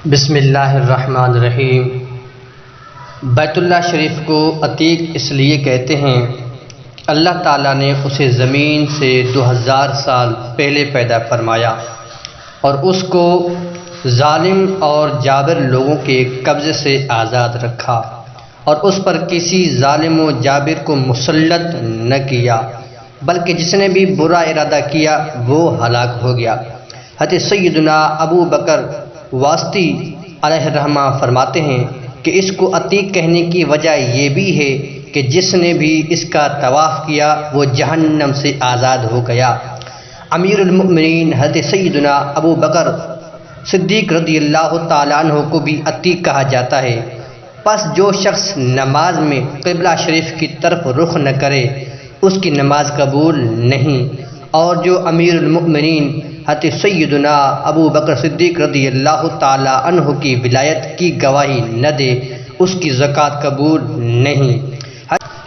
بسم اللہ الرحمن الرحیم۔ بیت اللہ شریف کو عتیق اس لیے کہتے ہیں، اللہ تعالیٰ نے اسے زمین سے 2000 سال پہلے پیدا فرمایا اور اس کو ظالم اور جابر لوگوں کے قبضے سے آزاد رکھا اور اس پر کسی ظالم و جابر کو مسلط نہ کیا، بلکہ جس نے بھی برا ارادہ کیا وہ ہلاک ہو گیا۔ حضرت سیدنا ابو بکر واسطی علیہ الرحمہ فرماتے ہیں کہ اس کو عتیق کہنے کی وجہ یہ بھی ہے کہ جس نے بھی اس کا طواف کیا وہ جہنم سے آزاد ہو گیا۔ امیر المؤمنین حضرت سیدنا ابو بکر صدیق رضی اللہ تعالیٰ عنہ کو بھی عتیق کہا جاتا ہے۔ پس جو شخص نماز میں قبلہ شریف کی طرف رخ نہ کرے اس کی نماز قبول نہیں، اور جو امیر المؤمنین حضرت سیدنا ابو بکر صدیق رضی اللہ تعالیٰ عنہ کی ولایت کی گواہی نہ دے اس کی زکوٰۃ قبول نہیں۔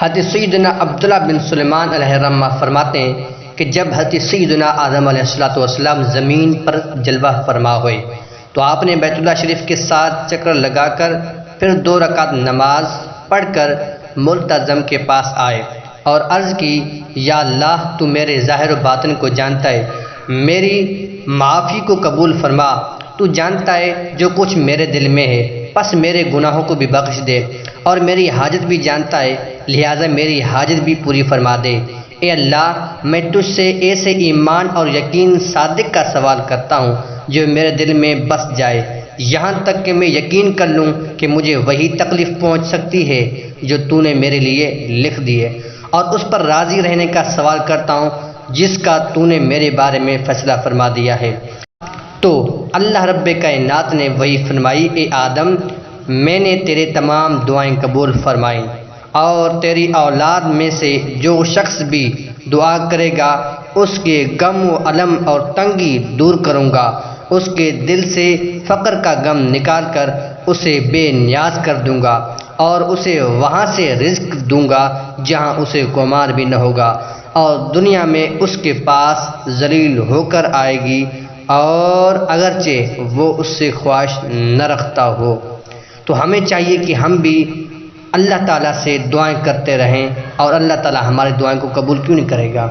حضرت سیدنا عبداللہ بن سلیمان علیہ الرحمہ فرماتے ہیں کہ جب حضرت سیدنا آدم علیہ السلام زمین پر جلوہ فرما ہوئے تو آپ نے بیت اللہ شریف کے ساتھ چکر لگا کر پھر 2 رکعت نماز پڑھ کر ملتزم کے پاس آئے اور عرض کی، یا اللہ تو میرے ظاہر و باطن کو جانتا ہے، میری معافی کو قبول فرما، تو جانتا ہے جو کچھ میرے دل میں ہے، پس میرے گناہوں کو بھی بخش دے، اور میری حاجت بھی جانتا ہے لہٰذا میری حاجت بھی پوری فرما دے۔ اے اللہ، میں تجھ سے ایسے ایمان اور یقین صادق کا سوال کرتا ہوں جو میرے دل میں بس جائے، یہاں تک کہ میں یقین کر لوں کہ مجھے وہی تکلیف پہنچ سکتی ہے جو تو نے میرے لیے لکھ دی ہے، اور اس پر راضی رہنے کا سوال کرتا ہوں جس کا تو نے میرے بارے میں فیصلہ فرما دیا ہے۔ تو اللہ رب کائنات نے وہی فرمائی، اے آدم، میں نے تیرے تمام دعائیں قبول فرمائیں، اور تیری اولاد میں سے جو شخص بھی دعا کرے گا اس کے غم و الم اور تنگی دور کروں گا، اس کے دل سے فقر کا غم نکال کر اسے بے نیاز کر دوں گا، اور اسے وہاں سے رزق دوں گا جہاں اسے گمان بھی نہ ہوگا، اور دنیا میں اس کے پاس ذلیل ہو کر آئے گی، اور اگرچہ وہ اس سے خواہش نہ رکھتا ہو۔ تو ہمیں چاہیے کہ ہم بھی اللہ تعالیٰ سے دعائیں کرتے رہیں، اور اللہ تعالیٰ ہماری دعائیں کو قبول کیوں نہیں کرے گا۔